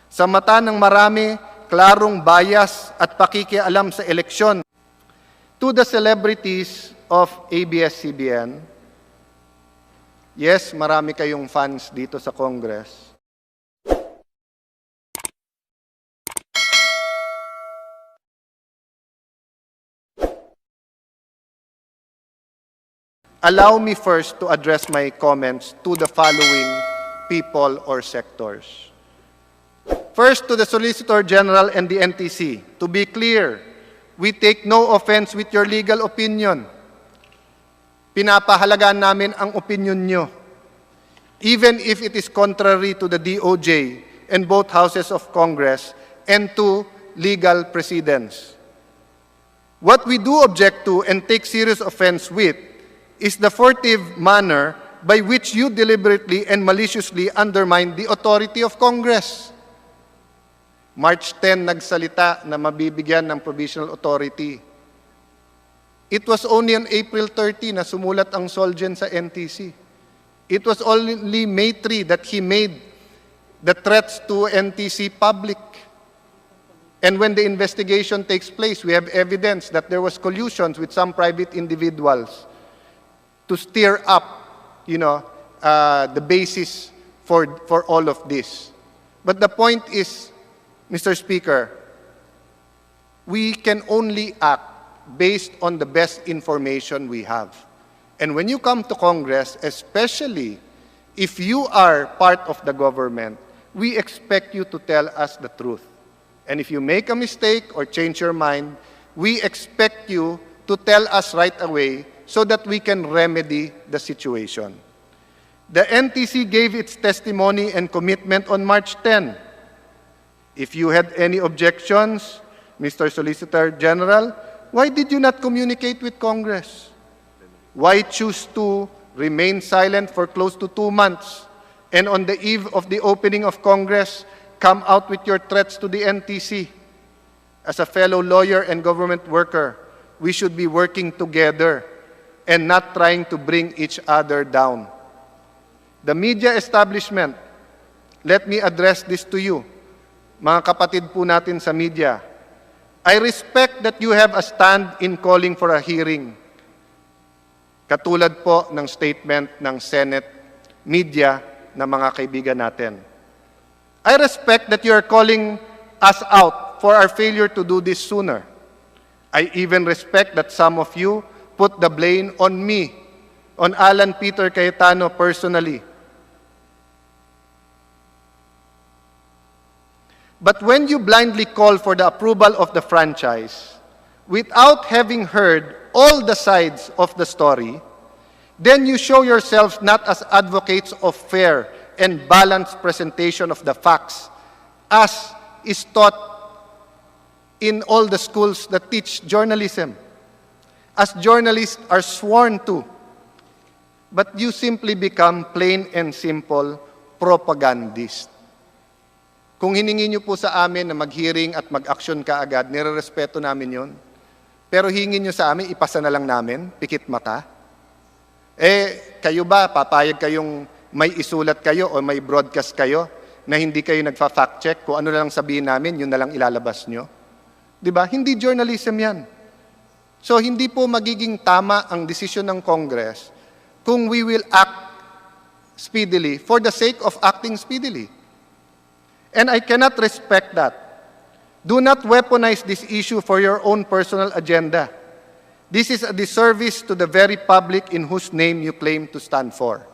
Sa mata ng marami, klarong bias at pakikialam sa eleksyon. To the celebrities of ABS-CBN, yes, marami kayong fans dito sa Congress. Allow me first to address my comments to the following people or sectors. First, to the Solicitor General and the NTC. To be clear, we take no offense with your legal opinion. Pinapahalagaan namin ang opinion nyo, even if it is contrary to the DOJ and both houses of Congress and to legal precedents. What we do object to and take serious offense with is the furtive manner by which you deliberately and maliciously undermine the authority of Congress. March 10, nagsalita na mabibigyan ng provisional authority. It was only on April 30 na sumulat ang Solgen sa NTC. It was only May 3 that he made the threats to NTC public. And when the investigation takes place, we have evidence that there was collusions with some private individuals to stir up, the basis for all of this. But the point is, Mr. Speaker, we can only act based on the best information we have. And when you come to Congress, especially if you are part of the government, we expect you to tell us the truth. And if you make a mistake or change your mind, we expect you to tell us right away so that we can remedy the situation. The NTC gave its testimony and commitment on March 10. If you had any objections, Mr. Solicitor General, why did you not communicate with Congress? Why choose to remain silent for close to 2 months and on the eve of the opening of Congress, come out with your threats to the NTC? As a fellow lawyer and government worker, we should be working together and not trying to bring each other down. The media establishment, let me address this to you, mga kapatid po natin sa media. I respect that you have a stand in calling for a hearing. Katulad po ng statement ng Senate media na mga kaibigan natin. I respect that you are calling us out for our failure to do this sooner. I even respect that some of you put the blame on me, on Alan Peter Cayetano personally. But when you blindly call for the approval of the franchise, without having heard all the sides of the story, then you show yourselves not as advocates of fair and balanced presentation of the facts, as is taught in all the schools that teach journalism, as journalists are sworn to. But you simply become plain and simple propagandists. Kung hiningi niyo po sa amin na mag-hearing at mag-action kaagad, nire-respeto namin yun. Pero hingin niyo sa amin, ipasa na lang namin, pikit mata. Kayo ba, papayag kayong may isulat kayo o may broadcast kayo na hindi kayo nagfa-fact check, kung ano na lang sabihin namin, yun na lang ilalabas nyo? Diba? Hindi journalism yan. So, hindi po magiging tama ang desisyon ng Congress kung we will act speedily for the sake of acting speedily. And I cannot respect that. Do not weaponize this issue for your own personal agenda. This is a disservice to the very public in whose name you claim to stand for.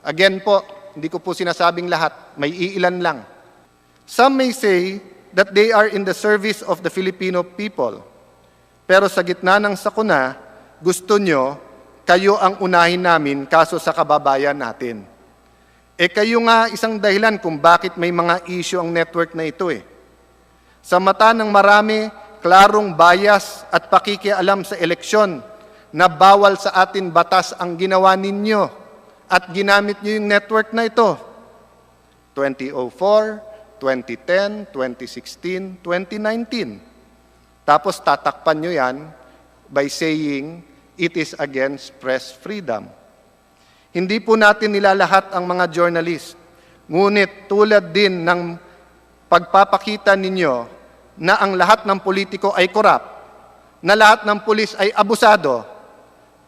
Again po, hindi ko po sinasabing lahat, may iilan lang. Some may say that they are in the service of the Filipino people. Pero sa gitna ng sakuna, gusto nyo, kayo ang unahin namin kaso sa kababayan natin. Kayo nga isang dahilan kung bakit may mga issue ang network na ito Sa mata ng marami, klarong bias at pakikialam sa eleksyon na bawal sa atin batas ang ginawa ninyo at ginamit nyo yung network na ito. 2004, 2010, 2016, 2019. Tapos tatakpan nyo yan by saying it is against press freedom. Hindi po natin nilalahat ang mga journalist. Ngunit tulad din ng pagpapakita ninyo na ang lahat ng politiko ay korap, na lahat ng pulis ay abusado,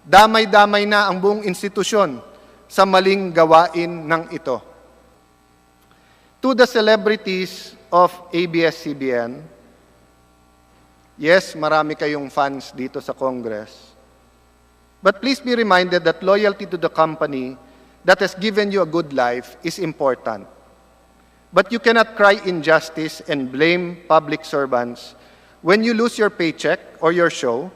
damay-damay na ang buong institusyon sa maling gawain ng ito. To the celebrities of ABS-CBN, yes, marami kayong fans dito sa Congress, but please be reminded that loyalty to the company that has given you a good life is important. But you cannot cry injustice and blame public servants when you lose your paycheck or your show,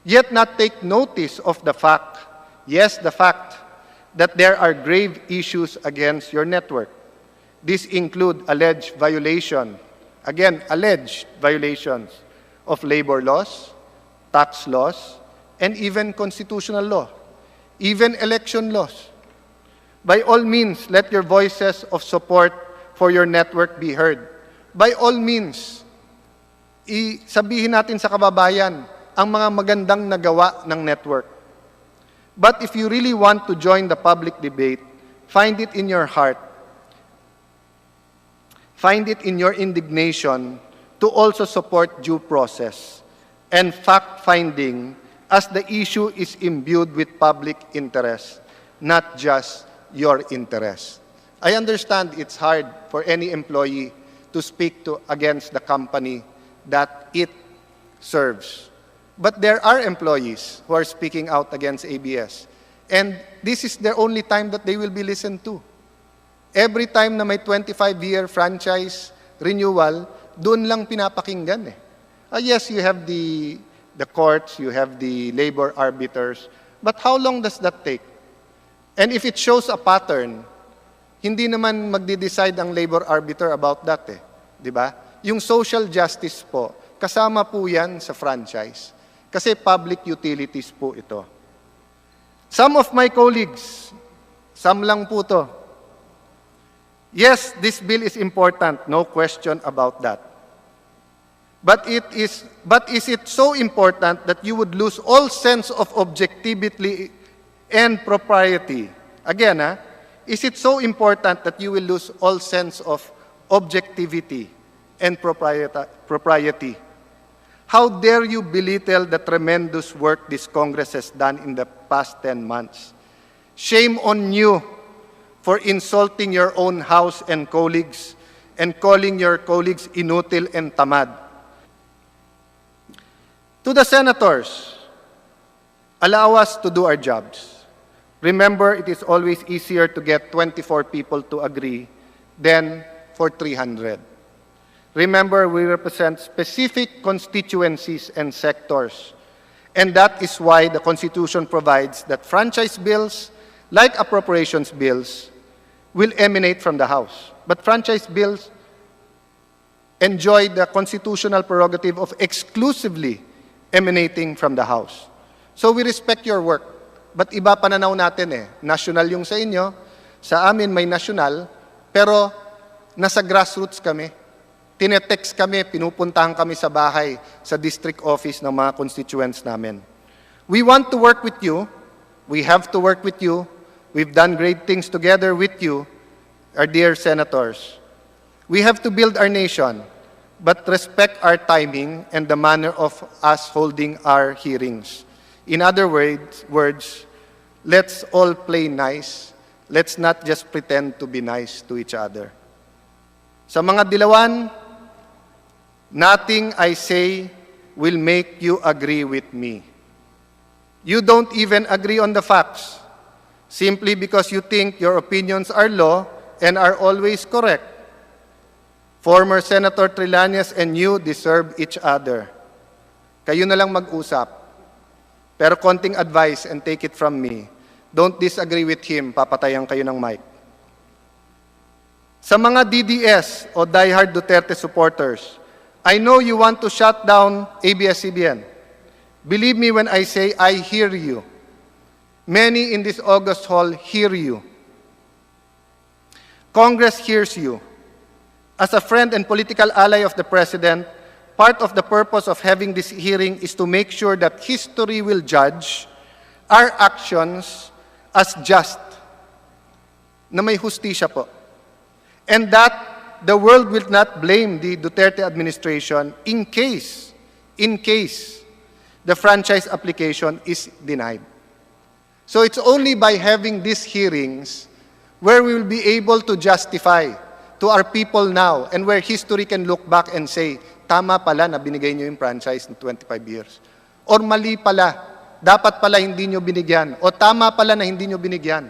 yet not take notice of the fact, yes, the fact, that there are grave issues against your network. These include alleged violation, again, alleged violations of labor laws, tax laws, and even constitutional law, even election laws. By all means, let your voices of support for your network be heard. By all means, sabihin natin sa kababayan ang mga magandang nagawa ng network. But if you really want to join the public debate, find it in your heart, find it in your indignation to also support due process and fact-finding as the issue is imbued with public interest, not just your interest. I understand it's hard for any employee to speak against the company that it serves. But there are employees who are speaking out against ABS. And this is their only time that they will be listened to. Every time na may 25-year franchise renewal, doon lang pinapakinggan eh. Yes, you have the courts, you have the labor arbiters, but how long does that take? And if it shows a pattern, hindi naman magde-decide ang labor arbiter about that eh. Di ba? Yung social justice po, kasama po yan sa franchise. Kasi public utilities po ito. Some of my colleagues, some lang po to. Yes, this bill is important, no question about that. But is it so important that you would lose all sense of objectivity and propriety? Again, is it so important that you will lose all sense of objectivity and propriety? How dare you belittle the tremendous work this Congress has done in the past 10 months? Shame on you for insulting your own house and colleagues and calling your colleagues inutil and tamad. To the senators, allow us to do our jobs. Remember, it is always easier to get 24 people to agree than for 300. Remember, we represent specific constituencies and sectors, and that is why the Constitution provides that franchise bills, like appropriations bills, will emanate from the House. But franchise bills enjoy the constitutional prerogative of exclusively emanating from the House. So we respect your work. But iba pananaw natin eh. National yung sa inyo, sa amin may national, pero nasa grassroots kami. Tinetext kami, pinupuntahan kami sa bahay, sa district office ng mga constituents namin. We want to work with you. We have to work with you. We've done great things together with you, our dear senators. We have to build our nation, but respect our timing and the manner of us holding our hearings. In other words, let's all play nice. Let's not just pretend to be nice to each other. Sa mga dilawan, nothing I say will make you agree with me. You don't even agree on the facts, simply because you think your opinions are law and are always correct. Former Senator Trillanes and you deserve each other. Kayo na lang mag-usap. Pero konting advice, and take it from me, don't disagree with him, papatayan kayo ng mic. Sa mga DDS o diehard Duterte supporters, I know you want to shut down ABS-CBN. Believe me when I say I hear you. Many in this August hall hear you. Congress hears you. As a friend and political ally of the President, part of the purpose of having this hearing is to make sure that history will judge our actions as just, na may hustisya po. And that the world will not blame the Duterte administration in case the franchise application is denied. So it's only by having these hearings where we will be able to justify to our people now and where history can look back and say, tama pala na binigay nyo yung franchise ng 25 years. Or mali pala, dapat pala hindi nyo binigyan. O tama pala na hindi nyo binigyan.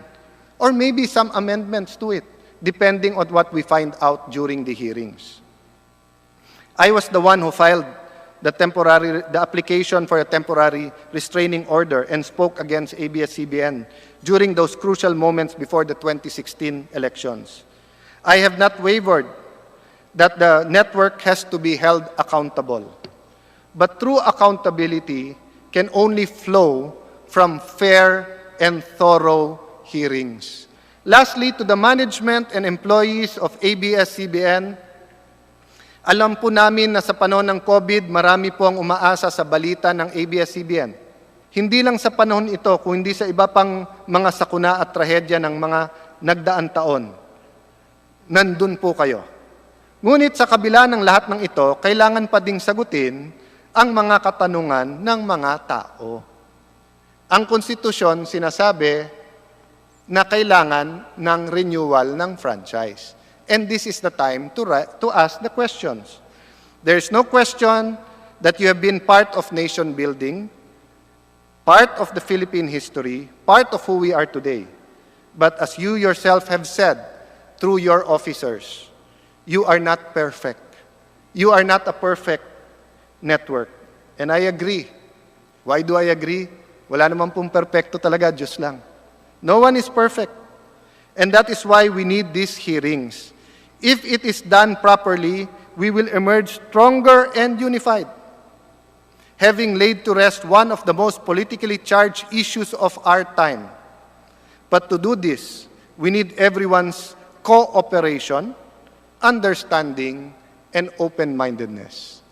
Or maybe some amendments to it, depending on what we find out during the hearings. I was the one who filed the application for a temporary restraining order and spoke against ABS-CBN during those crucial moments before the 2016 elections. I have not wavered that the network has to be held accountable. But true accountability can only flow from fair and thorough hearings. Lastly, to the management and employees of ABS-CBN, alam po namin na sa panahon ng COVID, marami po ang umaasa sa balita ng ABS-CBN. Hindi lang sa panahon ito, kundi sa iba pang mga sakuna at trahedya ng mga nagdaang taon. Nandun po kayo. Ngunit sa kabila ng lahat ng ito, kailangan pa ding sagutin ang mga katanungan ng mga tao. Ang konstitusyon sinasabi na kailangan ng renewal ng franchise. And this is the time to ask the questions. There is no question that you have been part of nation building, part of the Philippine history, part of who we are today. But as you yourself have said, through your officers, you are not perfect. You are not a perfect network. And I agree. Why do I agree? Wala naman pong perfecto talaga, Diyos lang. No one is perfect. And that is why we need these hearings. If it is done properly, we will emerge stronger and unified, having laid to rest one of the most politically charged issues of our time. But to do this, we need everyone's cooperation, understanding, and open-mindedness.